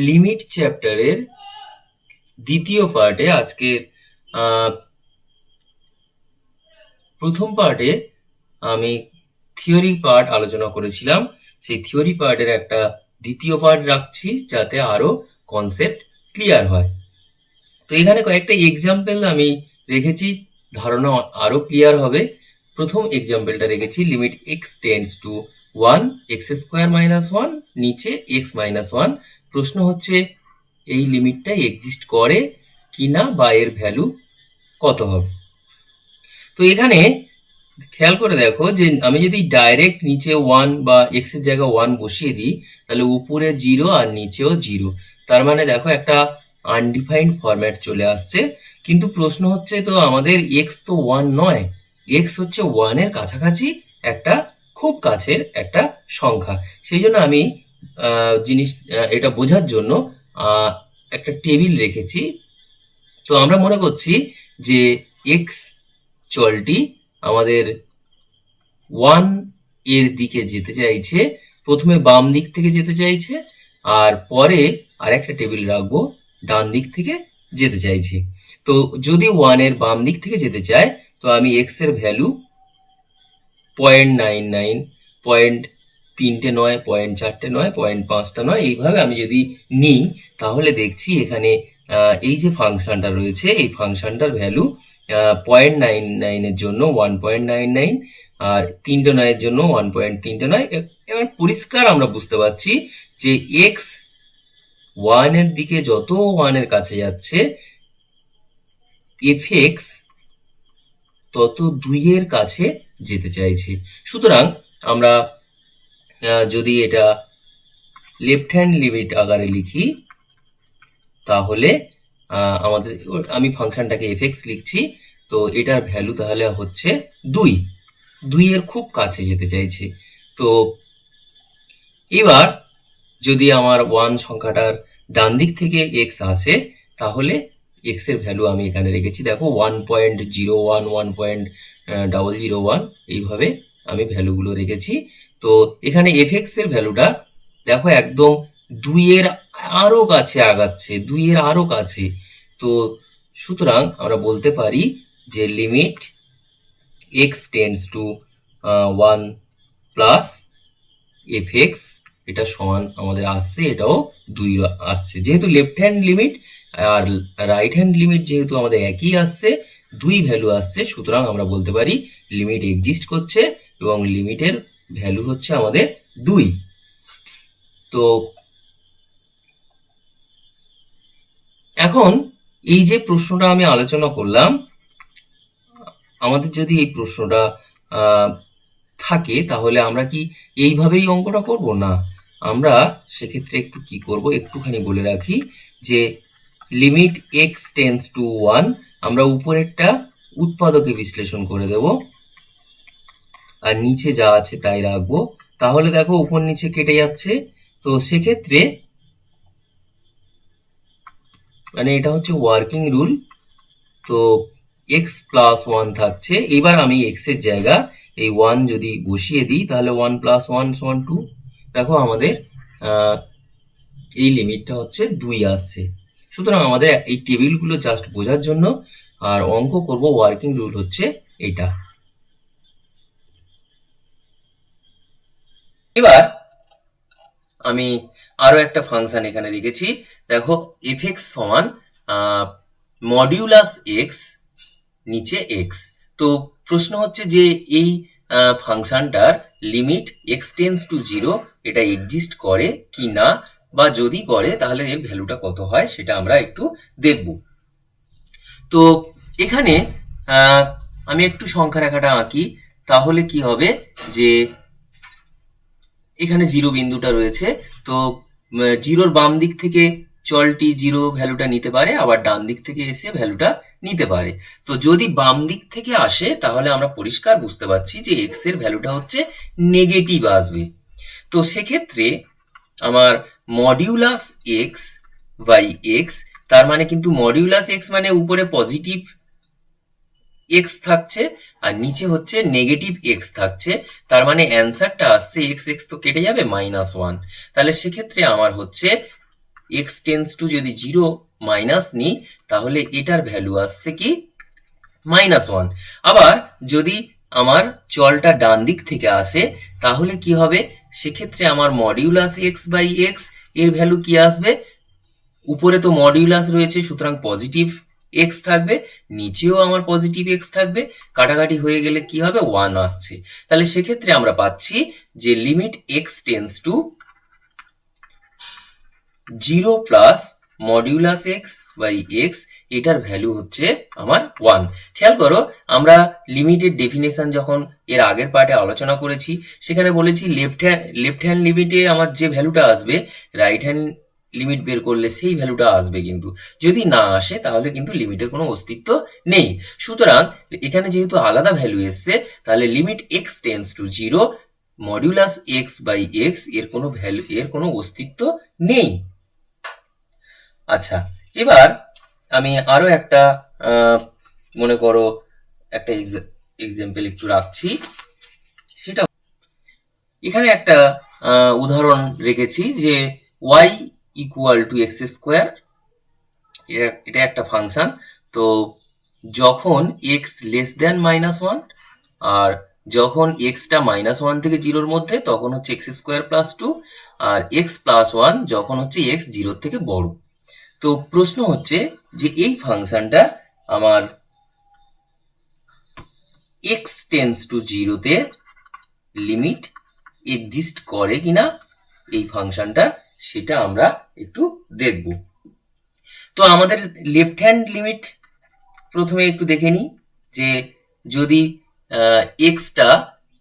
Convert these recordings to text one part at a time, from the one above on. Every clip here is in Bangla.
লিমিট চ্যাপ্টারের দ্বিতীয় পার্টে আজকে প্রথম পার্টে আমি থিওরি পার্ট আলোচনা করেছিলাম। সেই থিওরি পার্টের একটা দ্বিতীয় পার্ট রাখছি যাতে আরো কনসেপ্ট ক্লিয়ার হয়। তো এখানে কয়েকটা এক্সাম্পল আমি রেখেছি, ধারণা আরো ক্লিয়ার হবে। প্রথম এক্সাম্পলটা রেখেছি limit x tends to 1 x square minus 1 নিচে এক্স মাইনাস 1। প্রশ্ন হচ্ছে এই লিমিটটা এক্সিস্ট করে কিনা বা এর ভ্যালু কত হবে। তো এখানে খেয়াল করে দেখো যে আমি যদি ডাইরেক্ট নিচে 1 বা এক্স এর জায়গায় 1 বসিয়ে দিই তাহলে উপরে 0 আর নিচেও 0, তার মানে দেখো একটা আনডিফাইন্ড ফরম্যাট চলে আসছে। কিন্তু প্রশ্ন হচ্ছে তো আমাদের এক্স তো 1 নয়, এক্স হচ্ছে 1 এর কাছাকাছি একটা খুব কাছের একটা সংখ্যা। সেই জন্য আমি এটা বোঝার জন্য একটা টেবিল রেখেছি। তো আমরা মনে করছি যে এক্স চলটি আমাদের 1 এর দিকে যেতে চাইছে, প্রথমে বাম দিক থেকে যেতে চাইছে আর পরে আরেকটা টেবিল রাখবো ডান দিক থেকে যেতে চাইছে। তো যদি 1 এর বাম দিক থেকে যেতে চায় তো আমি এক্স এর ভ্যালু 0.99, 0.3টে নয়, 0.4টে নয়, 0.5টা নয়, এইভাবে আমি যদি নিই তাহলে দেখছি এখানে এই যে ফাংশনটা রয়েছে এই ফাংশনটার ভ্যালু 0.99 এর জন্য 1.99 আর 3টে নয়ের জন্য 1.3টে নয়। এবার পরিষ্কার আমরা বুঝতে পারছি যে এক্স 1 এর দিকে যত 1 এর কাছে যাচ্ছে এফ এক্স তত 2 এর কাছে যেতে চাইছে। সুতরাং আমরা যদি এটা লেফট হ্যান্ড লিমিট আকারে লিখি তাহলে আমাদের আমি ফাংশনটাকে এফ এক্স লিখছি, তো এটার ভ্যালু তাহলে হচ্ছে 2 এর খুব কাছে যেতে চাইছে। তো এবার যদি আমার 1 সংখ্যাটার ডান দিক থেকে এক্স আসে তাহলে এক্স এর ভ্যালু আমি এখানে রেখেছি, দেখো 1.01, 1.001 এইভাবে আমি ভ্যালুগুলো রেখেছি। তো এখানে এফ এক্স এর ভ্যালুটা দেখো একদম 2 এর আরো কাছে আগাচ্ছে, 2 এর আরো কাছে। তো সুতরাং আমরা বলতে পারি যে limit x tends to 1 plus F x এটা সমান আমাদের আসছে, এটাও 2 আসছে। যেহেতু লেফট হ্যান্ড লিমিট আর রাইট হ্যান্ড লিমিট যেহেতু আমাদের একই আসছে, 2 ভ্যালু আসছে, সুতরাং আমরা বলতে পারি লিমিট এক্সিস্ট করছে এবং লিমিটের ভ্যালু হচ্ছে আমাদের 2। তো এখন এই যে প্রশ্নটা আমি আলোচনা করলাম, আমাদের যদি এই প্রশ্নটা থাকে তাহলে আমরা কি এইভাবেই অঙ্কটা করব না, আমরা সেক্ষেত্রে একটু কি করব একটুখানি বলে রাখি যে লিমিট এক্স টেন্ডস টু 1 আমরা উপরেরটা উৎপাদকে বিশ্লেষণ করে দেব আর নিচে যা আছে তাই রাখবো। তাহলে দেখো উপর নিচে কেটে যাচ্ছে, তো সেক্ষেত্রে মানে এটা হচ্ছে ওয়ার্কিং রুল। তো এক্স প্লাস 1 থাকছে, এবার আমি এক্স এর জায়গা এই 1 যদি বসিয়ে দিই তাহলে 1 প্লাস 1 সমান 2। দেখো আমাদের এই লিমিটটা হচ্ছে 2 আসছে। সুতরাং আমাদের এই টেবিলগুলো জাস্ট বোঝার জন্য, আর অঙ্ক করব ওয়ার্কিং রুল হচ্ছে এটা। এবার আমি আরো একটা ফাংশন এখানে লিখেছি, দেখো এফ এক্স সমান মডিউলাস এক্স নিচে এক্স। তো প্রশ্ন হচ্ছে যে এই ফাংশনটার লিমিট এক্স টেন্ডস টু 0 এটা এক্সিস্ট করে কি না, বা যদি করে তাহলে এর ভ্যালুটা কত হয় সেটা আমরা একটু দেখব। তো এখানে আমি একটু সংখ্যা রেখাটা আঁকি, তাহলে কি হবে যে এখানে 0 বিন্দুটা রয়েছে, তো 0-র বাম দিক থেকে চলটি 0 ভ্যালুটা নিতে পারে, আবার ডান দিক থেকে এসে ভ্যালুটা নিতে পারে। তো যদি বাম দিক থেকে আসে তাহলে আমরা পরিষ্কার বুঝতে পারছি যে এক্স এর ভ্যালুটা হচ্ছে নেগেটিভ আসবে। তো সেক্ষেত্রে আমার মডিউলাস এক্স বাই এক্স, তার মানে কিন্তু মডিউলাস এক্স মানে উপরে পজিটিভ এক্স থাকছে আর নিচে হচ্ছে নেগেটিভ এক্স থাকছে, তার মানে অ্যান্সারটা আসছে এক্স এক্স তো কেটে যাবে -1। তাহলে সেক্ষেত্রে আমার হচ্ছে এক্স টেন্স টু যদি 0 মাইনাস নিই তাহলে এটার ভ্যালু আসছে কি -1। আবার যদি আমার চলটা ডান দিক থেকে আসে তাহলে কি হবে, সেক্ষেত্রে আমার মডিউলাস এক্স বাই এক্স এর ভ্যালু কি আসবে, উপরে তো মডিউলাস রয়েছে সুতরাং পজিটিভ এক্স থাকবে, নিচেও আমার পজিটিভ এক্স থাকবে, কাটাকাটি হয়ে গেলে কি হবে 1 আসছে। তাহলে সেক্ষেত্রে আমরা পাচ্ছি যে limit x tends to 0 plus modulus x by x এটার ভ্যালু হচ্ছে আমার 1। খেয়াল করো আমরা লিমিটের ডেফিনেশন যখন এর আগের পার্টে আলোচনা করেছি সেখানে বলেছি লেফট হ্যান্ড লিমিটে আমার যে ভ্যালুটা আসবে রাইট হ্যান্ড লিমিট বের করলে সেই ভ্যালুটা আসবে, কিন্তু যদি না আসে তাহলে কিন্তু লিমিটের কোনো অস্তিত্ব নেই। সুতরাং এখানে যেহেতু আলাদা ভ্যালু এসছে তাহলে limit x tends to 0 modulus x by x এর কোনো ভ্যালু এর কোনো অস্তিত্ব নেই। আচ্ছা, এবার আমি আরো একটা মনে করো একটা এক্সাম্পল একটু রাখছি, সেটা এখানে একটা উদাহরণ রেখেছি যে y equal to x square, এটা একটা ফাংশন। তো যখন x লেস দেন -1 আর যখন এক্সটা -1 থেকে 0-র মধ্যে তখন হচ্ছে এক্স স্কোয়ার প্লাস 2, আর এক্স প্লাস 1 যখন হচ্ছে এক্স 0-র থেকে বড়। তো প্রশ্ন হচ্ছে যে এই ফাংশনটা আমার এক্স টেন্স টু 0-তে লিমিট এক্সিস্ট করে কিনা এই ফাংশনটা, সেটা আমরা একটু দেখব। তো আমাদের লেফট হ্যান্ড লিমিট প্রথমে একটু দেখে নিই যে যদি এক্সটা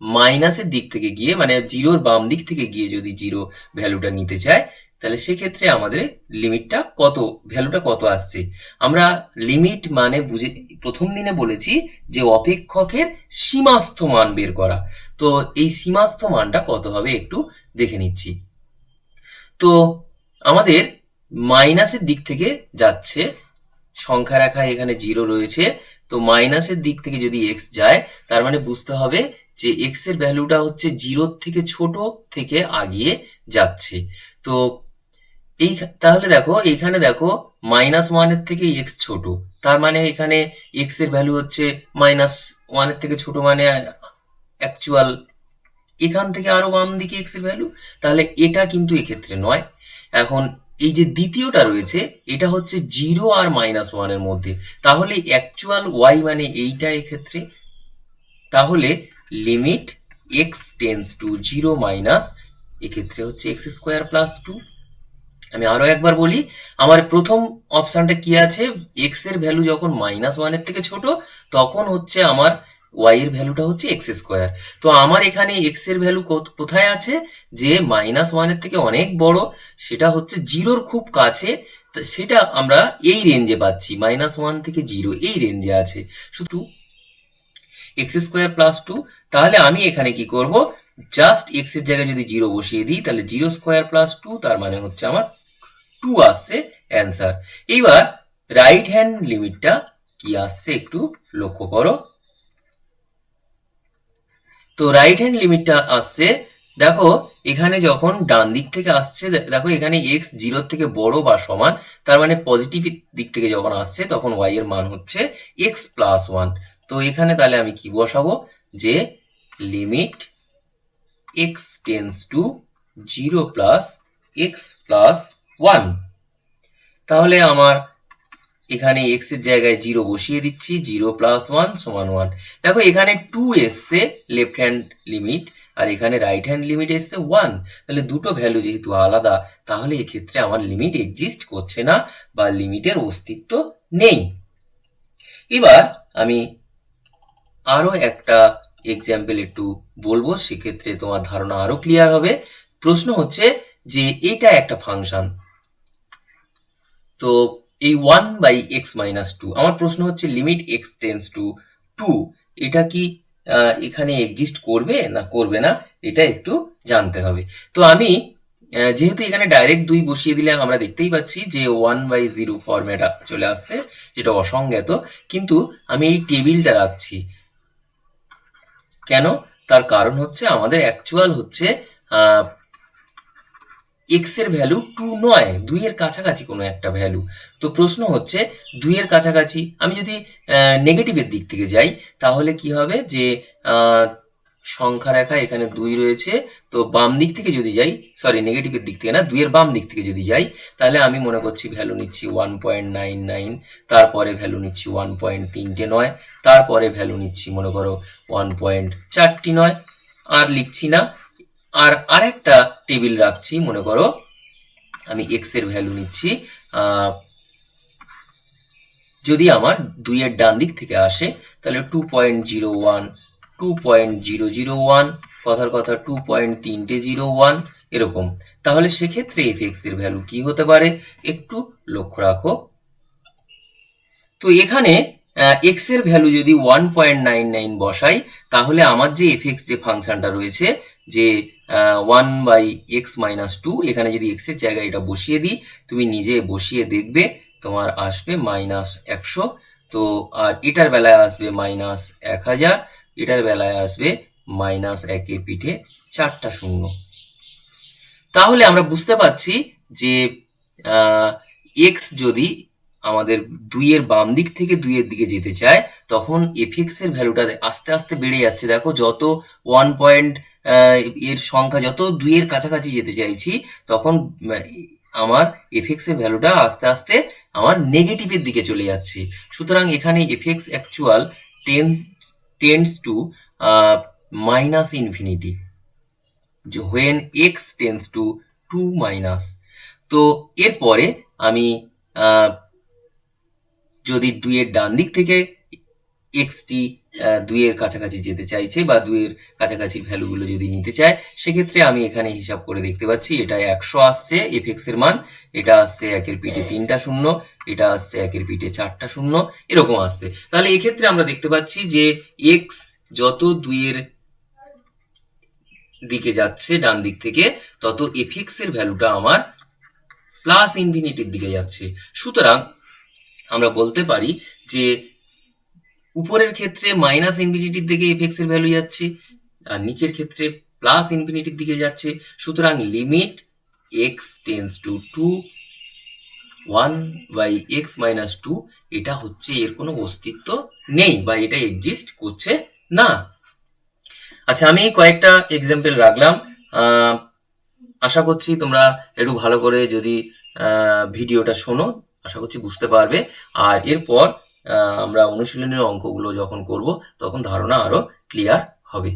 মাইনাসের দিক থেকে গিয়ে মানে 0-র বাম দিক থেকে গিয়ে যদি 0 ভ্যালুটা নিতে চায় তাহলে সেক্ষেত্রে আমাদের লিমিটটা কত, ভ্যালুটা কত আসছে। আমরা লিমিট মানে বুঝে প্রথম দিনে বলেছি যে অপেক্ষকের সীমাস্থ মান বের করা। তো এই সীমাস্থ মানটা কত হবে একটু দেখে নিচ্ছি। তো আমাদের মাইনাসের দিক থেকে যাচ্ছে, সংখ্যা রেখায় এখানে 0 রয়েছে, তো মাইনাসের দিক থেকে যদি এক্স যায় তার মানে বুঝতে হবে যে এক্স এর ভ্যালুটা হচ্ছে 0-র থেকে ছোট থেকে আগিয়ে যাচ্ছে। তো এই তাহলে দেখো এখানে দেখো -1-এর থেকে এক্স ছোট, তার মানে এখানে এক্স এর ভ্যালু হচ্ছে -1-এর থেকে ছোট, মানে অ্যাকচুয়াল এখান থেকে আরো বাম দিকে এক্স এর ভ্যালু, তাহলে এটা কিন্তু এক্ষেত্রে নয়। এখন এই যে দ্বিতীয়টা রয়েছে এটা হচ্ছে 0 আর -1-এর মধ্যে, তাহলে অ্যাকচুয়াল ওয়াই মানে এইটা এক্ষেত্রে, তাহলে limit x tends to 0 minus এক্ষেত্রে হচ্ছে এক্স স্কোয়ার প্লাস 2। আমি আরো একবার বলি, আমার প্রথম অপশনটা কি আছে, এক্স এর ভ্যালু যখন -1-এর থেকে ছোট তখন হচ্ছে আমার ওয়াই এর ভ্যালুটা হচ্ছে এক্স স্কোয়ার। তো আমার এখানে এক্স এর ভ্যালু কোথায় আছে, যে -1-এর থেকে অনেক বড়, সেটা হচ্ছে 0-র খুব কাছে, সেটা আমরা এই রেঞ্জে পাচ্ছি, -1 থেকে 0 এই রেঞ্জে আছে শুধু এক্স স্কোয়ার প্লাস 2। তাহলে আমি এখানে কি করব, জাস্ট এক্স এর জায়গায় যদি 0 বসিয়ে দিই তাহলে 0 স্কোয়ার প্লাস 2 তার মানে হচ্ছে আমার 2 আসছে অ্যান্সার। এইবার রাইট হ্যান্ড লিমিটটা কি আসছে একটু লক্ষ্য করো। তো রাইট হ্যান্ড লিমিটটা আসছে, দেখো এখানে যখন ডান দিক থেকে আসছে, দেখো এখানে এক্স 0-র থেকে বড় বা সমান, তার মানে পজিটিভ দিক থেকে যখন আসছে তখন ওয়াই এর মান হচ্ছে এক্স প্লাস 1। তো এখানে তাহলে আমি কি বসাবো, যে limit x tends to 0 plus x plus 1। তাহলে আমার এখানে এক্স এর জায়গায় 0 বসিয়ে দিচ্ছি, 0 প্লাস 1 সমান 1। দেখো এখানে 2 এসছে লেফট হ্যান্ড লিমিট আর এখানে রাইট হ্যান্ড লিমিট এসছে 1, তাহলে দুটো ভ্যালু যেহেতু আলাদা তাহলে এক্ষেত্রে আমার লিমিট এক্সিস্ট করছে না বা লিমিটের অস্তিত্ব নেই। এবার আমি আরো একটা এক্সাম্পল একটু বলবো, সেক্ষেত্রে তোমার ধারণা আরো ক্লিয়ার হবে। প্রশ্ন হচ্ছে যে এটা একটা ফাংশন, তো এই 1/x-2, আমার প্রশ্ন হচ্ছে লিমিট x টেন্স টু 2 এটা কি এখানে এক্সিস্ট করবে না করবে না, এটা একটু জানতে হবে। তো আমি যেহেতু এখানে ডাইরেক্ট 2 বসিয়ে দিলে আমরা দেখতেই পাচ্ছি যে 1/0 ফরম্যাট চলে আসছে, যেটা অসংজ্ঞাত, কিন্তু আমি এই টেবিলটা রাখছি কেন, তার কারণ হচ্ছে আমাদের অ্যাকচুয়াল হচ্ছে এক্স এর ভ্যালু 2 নয়, 2 এর কাছাকাছি কোনো একটা ভ্যালু। তো প্রশ্ন হচ্ছে 2 এর কাছাকাছি, আমি যদি নেগেটিভের দিক থেকে যাই তাহলে কি হবে যে সংখ্যা রেখা এখানে 2 রয়েছে, তো বাম দিক থেকে যদি যাই, সরি নেগেটিভের দিক থেকে না, 2 এর বাম দিক থেকে যদি যাই তাহলে আমি মনে করছি ভ্যালু নিচ্ছি 1.99, তারপরে ভ্যালু নিচ্ছি 1.3 তারপরে ভ্যালু নিচ্ছি মনে করো 1.4, আর লিখছি না। আর আরেকটা টেবিল রাখছি, মনে করো আমি এক্স এর ভ্যালু নিচ্ছি, যদি আমার 2 এর ডান দিক থেকে আসে তাহলে 2.01, 2.001, কথার কথা 2.301 এরকম। তাহলে সেক্ষেত্রে এফ এক্স এর ভ্যালু কি হতে পারে একটু লক্ষ্য রাখো। তো এখানে এক্স এর ভ্যালু যদি 1.99 বসাই তাহলে আমার যে এফ এক্স যে ফাংশনটা রয়েছে, যে 1/x-2, এখানে যদি এক্স এর জায়গায় এটা বসিয়ে দিই, তুমি নিজে বসিয়ে দেখবে তোমার আসবে -100। তো আর এটার বেলায় আসবে -1000, এটার বেলায় আসবে -1 পিঠে 4টা শূন্য। তাহলে আমরা বুঝতে পারছি যে এক্স যদি আমাদের 2 এর বাম দিক থেকে 2 এর দিকে যেতে চায় তখন এফএক্স এর ভ্যালুটা আস্তে আস্তে বেড়ে যাচ্ছে। দেখো যত 1 পয়েন্ট এর সংখ্যা যত 2 এর কাছাকাছি যেতে চাইছি তখন আমার এফএক্স এর ভ্যালুটা আস্তে আস্তে আমার নেগেটিভের দিকে চলে যাচ্ছে। সুতরাং এখানে FX actual tends to minus infinity when x tends to 2 তো এরপরে আমি যদি 2 এর ডান দিক থেকে এক্সটি 2 এর কাছাকাছি যেতে চাইছে বা 2 এর কাছাকাছি ভ্যালুগুলো যদি নিতে চায়, সেক্ষেত্রে আমি এখানে হিসাব করে দেখতে পাচ্ছি এটা 100 আসছে এফ এক্স এর মান, এটা আসছে 1 এর পিঠে 3টা শূন্য, এটা আসছে 1 এর পিঠে 4টা শূন্য, এরকম আসছে। তাহলে এক্ষেত্রে আমরা দেখতে পাচ্ছি যে এক্স যত 2 এর দিকে যাচ্ছে ডান দিক থেকে তত এফএক্স এর ভ্যালুটা আমার প্লাস ইনফিনিটির দিকে যাচ্ছে। সুতরাং আমরা বলতে পারি যে উপরের ক্ষেত্রে মাইনাস ইনফিনিটির দিকে এফএক্স এর ভ্যালু যাচ্ছে আর নিচের ক্ষেত্রে প্লাস ইনফিনিটির দিকে যাচ্ছে। সুতরাং limit x tends two 1/x-2 এটা হচ্ছে এর কোনো অস্তিত্ব নেই বা এটা এক্সিস্ট করছে না। আচ্ছা, আমি কয়েকটা এক্সাম্পল রাখলাম, আশা করছি তোমরা একটু ভালো করে যদি ভিডিওটা শোনো আশা করছি বুঝতে পারবে। আর এরপর আমরা অনুশীলনের অঙ্কগুলো যখন করব তখন ধারণা আরো ক্লিয়ার হবে।